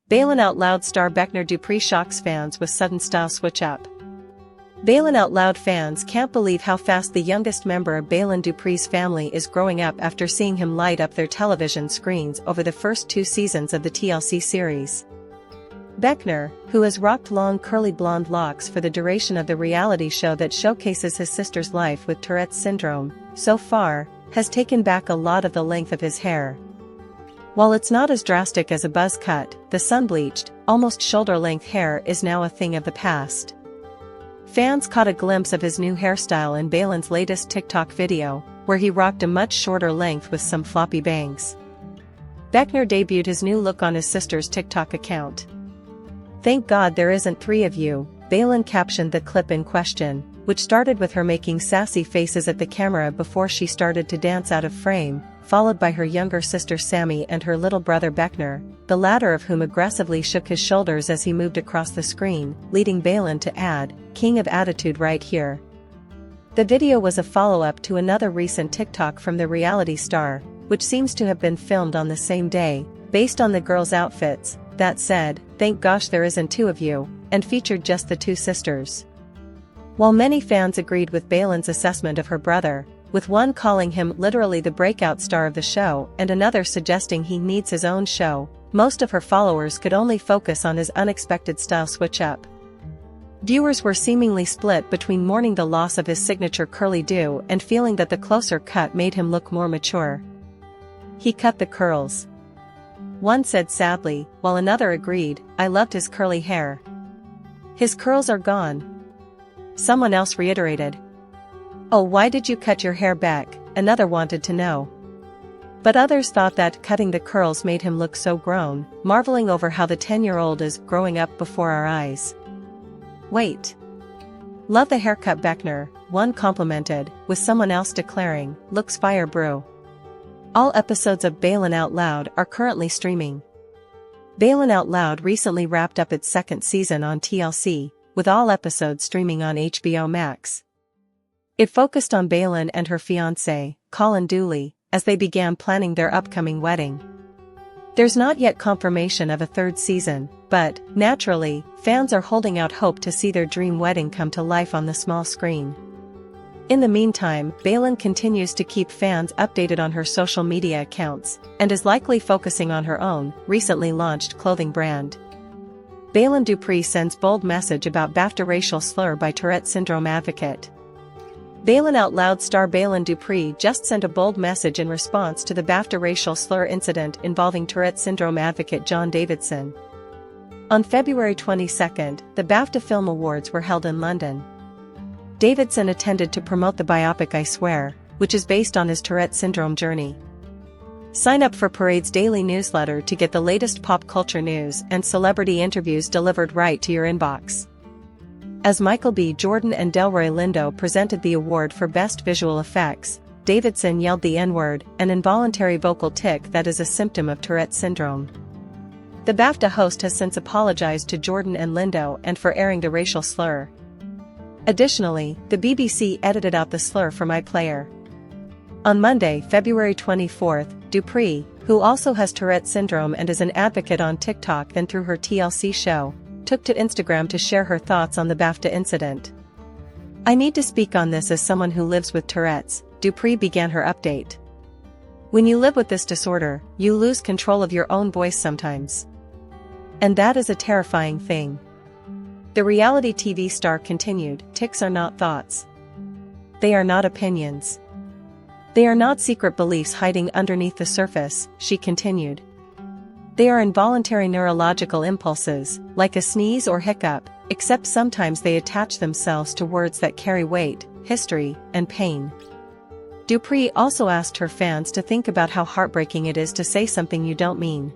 BaylenoutLoud star Bechnir Dupree shocks fans with sudden style switch-up. BaylenoutLoud fans can't believe how fast the youngest member of Baylen Dupree's family is growing up after seeing him light up their television screens over the first 2 seasons of the TLC series. Bechnir, who has rocked long curly blonde locks for the duration of the reality show that showcases his sister's life with Tourette's syndrome, so far, has taken back a lot of the length of his hair. While it's not as drastic as a buzz cut, the sun-bleached, almost shoulder-length hair is now a thing of the past. Fans caught a glimpse of his new hairstyle in Baylen's latest TikTok video, where he rocked a much shorter length with some floppy bangs. Bechnir debuted his new look on his sister's TikTok account. "Thank God there isn't 3 of you," Baylen captioned the clip in question, which started with her making sassy faces at the camera before she started to dance out of frame, followed by her younger sister Sammy and her little brother Bechnir, the latter of whom aggressively shook his shoulders as he moved across the screen, leading Baylen to add, "King of attitude right here." The video was a follow-up to another recent TikTok from the reality star, which seems to have been filmed on the same day, based on the girls' outfits, that said, "Thank gosh there isn't 2 of you," and featured just the 2 sisters. While many fans agreed with Baylen's assessment of her brother, with one calling him literally the breakout star of the show and another suggesting he needs his own show, most of her followers could only focus on his unexpected style switch-up. Viewers were seemingly split between mourning the loss of his signature curly do and feeling that the closer cut made him look more mature. "He cut the curls," one said sadly, while another agreed, "I loved his curly hair." "His curls are gone," someone else reiterated. "Oh, why did you cut your hair back?" another wanted to know. But others thought that cutting the curls made him look so grown, marveling over how the 10-year-old is growing up before our eyes. "Wait. Love the haircut, Bechnir," one complimented, with someone else declaring, "Looks fire brew." All episodes of Baylen Out Loud are currently streaming. Baylen Out Loud recently wrapped up its 2nd season on TLC, with all episodes streaming on HBO Max. It focused on Baylen and her fiancé, Colin Dooley, as they began planning their upcoming wedding. There's not yet confirmation of a 3rd season, but, naturally, fans are holding out hope to see their dream wedding come to life on the small screen. In the meantime, Baylen continues to keep fans updated on her social media accounts, and is likely focusing on her own, recently launched clothing brand. Baylen Dupree sends bold message about BAFTA racial slur by Tourette syndrome advocate. Baylen Out Loud star Baylen Dupree just sent a bold message in response to the BAFTA racial slur incident involving Tourette syndrome advocate John Davidson. On February 22, the BAFTA Film Awards were held in London. Davidson attended to promote the biopic I Swear, which is based on his Tourette syndrome journey. Sign up for Parade's daily newsletter to get the latest pop culture news and celebrity interviews delivered right to your inbox. As Michael B. Jordan and Delroy Lindo presented the award for Best Visual Effects, Davidson yelled the N-word, an involuntary vocal tic that is a symptom of Tourette syndrome. The BAFTA host has since apologized to Jordan and Lindo and for airing the racial slur. Additionally, the BBC edited out the slur from iPlayer. On Monday, February 24, Dupree, who also has Tourette syndrome and is an advocate on TikTok and through her TLC show, took to Instagram to share her thoughts on the BAFTA incident. "I need to speak on this as someone who lives with Tourette's," Dupree began her update. "When you live with this disorder, you lose control of your own voice sometimes. And that is a terrifying thing." The reality TV star continued, "Tics are not thoughts. They are not opinions. They are not secret beliefs hiding underneath the surface," she continued. "They are involuntary neurological impulses, like a sneeze or hiccup, except sometimes they attach themselves to words that carry weight, history, and pain." Dupree also asked her fans to think about how heartbreaking it is to say something you don't mean.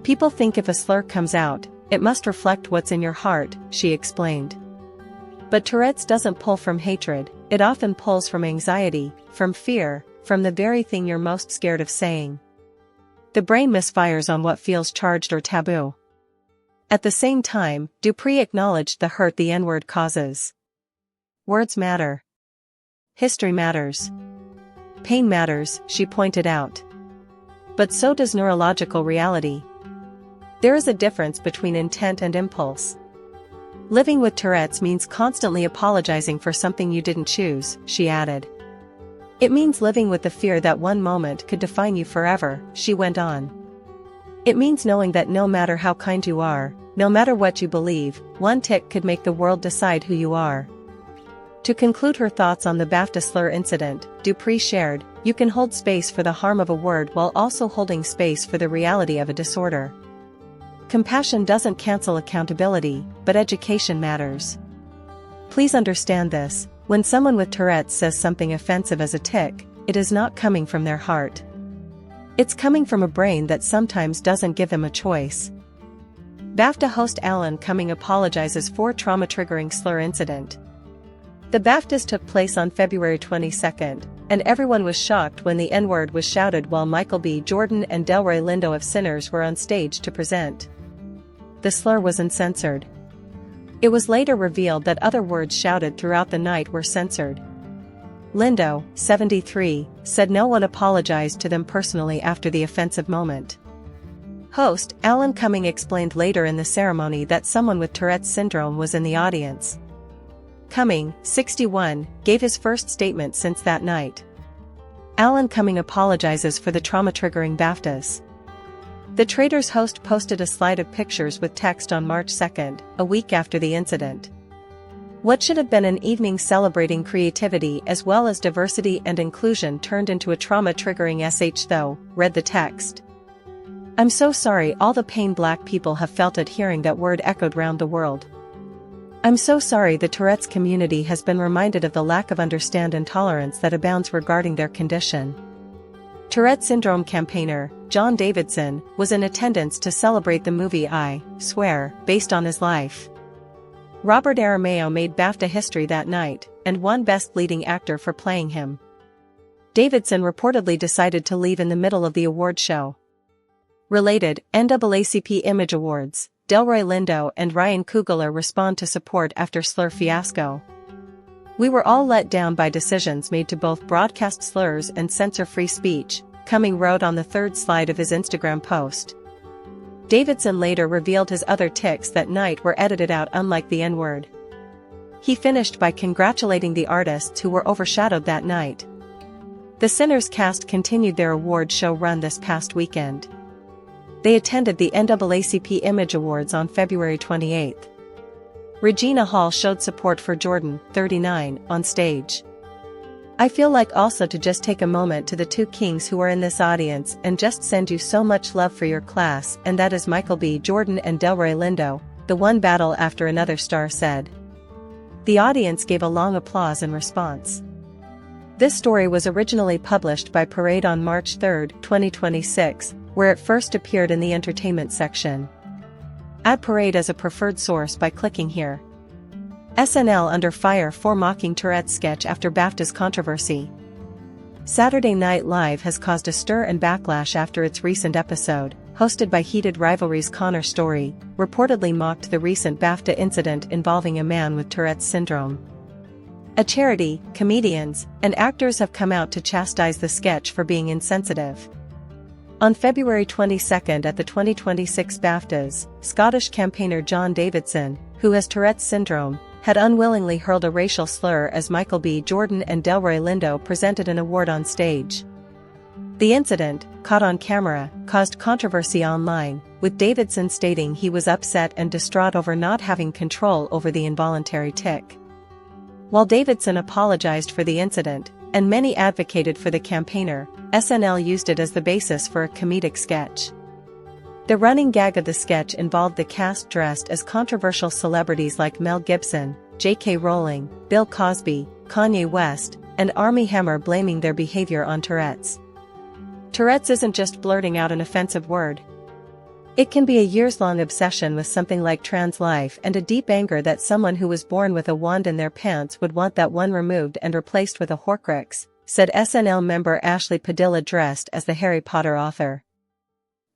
"People think if a slur comes out, it must reflect what's in your heart," she explained. But Tourette's doesn't pull from hatred, it often pulls from anxiety, from fear, from the very thing you're most scared of saying. The brain misfires on what feels charged or taboo. At the same time, Dupree acknowledged the hurt the N-word causes. "Words matter. History matters. Pain matters," she pointed out. But so does neurological reality. There is a difference between intent and impulse. Living with Tourette's means constantly apologizing for something you didn't choose, she added. It means living with the fear that one moment could define you forever, she went on. It means knowing that no matter how kind you are, no matter what you believe, one tic could make the world decide who you are. To conclude her thoughts on the BAFTA slur incident, Dupree shared, "You can hold space for the harm of a word while also holding space for the reality of a disorder. Compassion doesn't cancel accountability, but education matters. Please understand this, when someone with Tourette's says something offensive as a tic, it is not coming from their heart. It's coming from a brain that sometimes doesn't give them a choice." BAFTA host Alana B4 apologizes for trauma-triggering slur incident. The BAFTAs took place on February 22, and everyone was shocked when the N-word was shouted while Michael B. Jordan and Delroy Lindo of Sinners were on stage to present. The slur was uncensored. It was later revealed that other words shouted throughout the night were censored. Lindo, 73, said no one apologized to them personally after the offensive moment. Host Alana B4 explained later in the ceremony that someone with Tourette's syndrome was in the audience. B4, 61, gave his first statement since that night. Alana B4 apologizes for the trauma-triggering BAFTAs. The Traitors host posted a slide of pictures with text on March 2, a week after the incident. What should have been an evening celebrating creativity as well as diversity and inclusion turned into a trauma-triggering SH though, read the text. "I'm so sorry all the pain Black people have felt at hearing that word echoed round the world. I'm so sorry the Tourette's community has been reminded of the lack of understand and tolerance that abounds regarding their condition." Tourette syndrome campaigner, John Davidson, was in attendance to celebrate the movie I Swear, based on his life. Robert Aramayo made BAFTA history that night, and won Best Leading Actor for playing him. Davidson reportedly decided to leave in the middle of the award show. Related, NAACP Image Awards, Delroy Lindo and Ryan Coogler respond to support after slur fiasco. "We were all let down by decisions made to both broadcast slurs and censor free speech," Cumming wrote on the third slide of his Instagram post. Davidson later revealed his other tics that night were edited out unlike the N-word. He finished by congratulating the artists who were overshadowed that night. The Sinners cast continued their award show run this past weekend. They attended the NAACP Image Awards on February 28. Regina Hall showed support for Jordan, 39, on stage. "I feel like also to just take a moment to the two kings who are in this audience and just send you so much love for your class, and that is Michael B. Jordan and Delroy Lindo," the one battle after another star said. The audience gave a long applause in response. This story was originally published by Parade on March 3, 2026, where it first appeared in the entertainment section. Add Parade as a preferred source by clicking here. SNL under fire for mocking Tourette's sketch after BAFTA's controversy. Saturday Night Live has caused a stir and backlash after its recent episode, hosted by Heated Rivalry's Connor Story, reportedly mocked the recent BAFTA incident involving a man with Tourette's syndrome. A charity, comedians, and actors have come out to chastise the sketch for being insensitive. On February 22 at the 2026 BAFTAs, Scottish campaigner John Davidson, who has Tourette's syndrome, had unwillingly hurled a racial slur as Michael B. Jordan and Delroy Lindo presented an award on stage. The incident, caught on camera, caused controversy online, with Davidson stating he was upset and distraught over not having control over the involuntary tic. While Davidson apologized for the incident, and many advocated for the campaigner, SNL used it as the basis for a comedic sketch. The running gag of the sketch involved the cast dressed as controversial celebrities like Mel Gibson, J.K. Rowling, Bill Cosby, Kanye West, and Armie Hammer blaming their behavior on Tourette's. Tourette's isn't just blurting out an offensive word. It can be a years-long obsession with something like trans life and a deep anger that someone who was born with a wand in their pants would want that one removed and replaced with a Horcrux, said SNL member Ashley Padilla dressed as the Harry Potter author.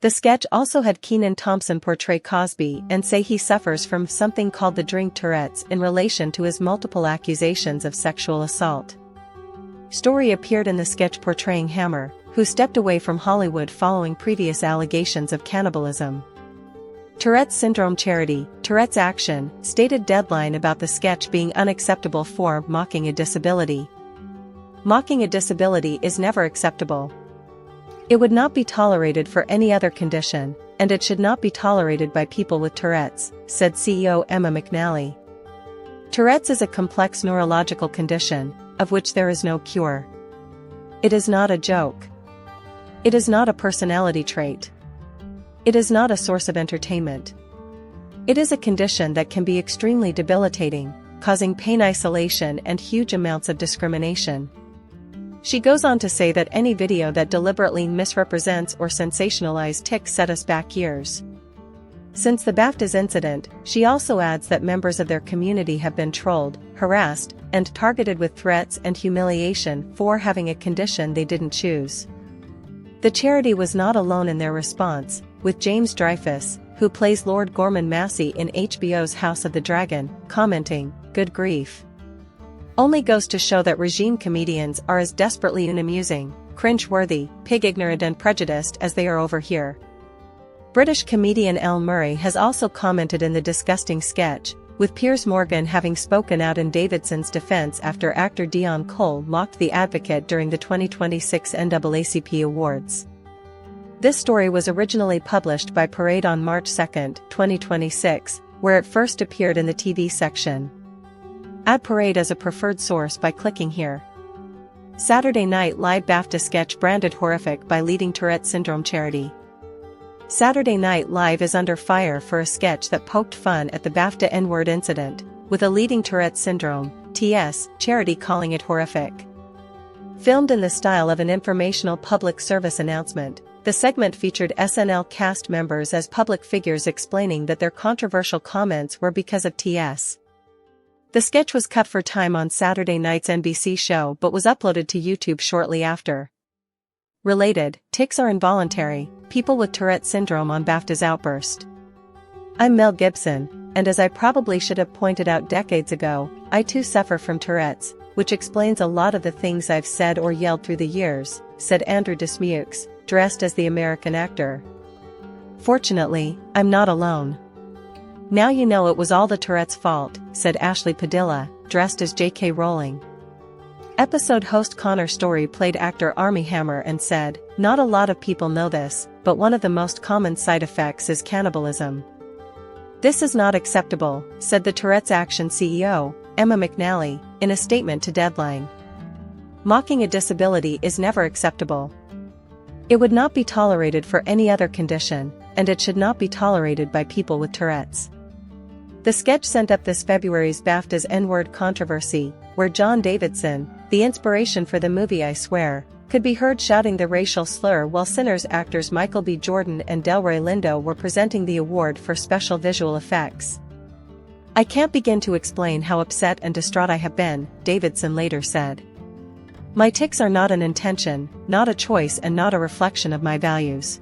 The sketch also had Kenan Thompson portray Cosby and say he suffers from something called the drink Tourette's in relation to his multiple accusations of sexual assault. Story appeared in the sketch portraying Hammer, who stepped away from Hollywood following previous allegations of cannibalism. Tourette's syndrome charity, Tourette's Action, stated deadline about the sketch being unacceptable for mocking a disability. Mocking a disability is never acceptable. It would not be tolerated for any other condition, and it should not be tolerated by people with Tourette's, said CEO Emma McNally. Tourette's is a complex neurological condition, of which there is no cure. It is not a joke. It is not a personality trait. It is not a source of entertainment. It is a condition that can be extremely debilitating, causing pain, isolation, and huge amounts of discrimination. She goes on to say that any video that deliberately misrepresents or sensationalizes tics set us back years. Since the BAFTAs incident, she also adds that members of their community have been trolled, harassed, and targeted with threats and humiliation for having a condition they didn't choose. The charity was not alone in their response, with James Dreyfus, who plays Lord Gorman Massey in HBO's House of the Dragon, commenting, "Good grief. Only goes to show that regime comedians are as desperately unamusing, cringe-worthy, pig-ignorant and prejudiced as they are over here." British comedian Elle Murray has also commented in the disgusting sketch, with Piers Morgan having spoken out in Davidson's defense after actor Dion Cole mocked the Advocate during the 2026 NAACP Awards. This story was originally published by Parade on March 2, 2026, where it first appeared in the TV section. Add Parade as a preferred source by clicking here. Saturday Night Live BAFTA sketch branded horrific by leading Tourette's syndrome charity. Saturday Night Live is under fire for a sketch that poked fun at the BAFTA N-word incident, with a leading Tourette's syndrome (TS) charity calling it horrific. Filmed in the style of an informational public service announcement, the segment featured SNL cast members as public figures explaining that their controversial comments were because of TS. The sketch was cut for time on Saturday night's NBC show but was uploaded to YouTube shortly after. Related, tics are involuntary, people with Tourette's syndrome on BAFTA's outburst. I'm Mel Gibson, and as I probably should have pointed out decades ago, I too suffer from Tourette's, which explains a lot of the things I've said or yelled through the years, said Andrew Dismukes, dressed as the American actor. Fortunately, I'm not alone. Now you know it was all the Tourette's fault, said Ashley Padilla, dressed as J.K. Rowling. Episode host Connor Story played actor Armie Hammer and said, "Not a lot of people know this, but one of the most common side effects is cannibalism. This is not acceptable," said the Tourette's Action CEO, Emma McNally, in a statement to Deadline. Mocking a disability is never acceptable. It would not be tolerated for any other condition, and it should not be tolerated by people with Tourette's. The sketch sent up this February's BAFTA's N-word controversy, where John Davidson, the inspiration for the movie I Swear, could be heard shouting the racial slur while Sinners actors Michael B. Jordan and Delroy Lindo were presenting the award for special visual effects. "I can't begin to explain how upset and distraught I have been," Davidson later said. "My tics are not an intention, not a choice and not a reflection of my values.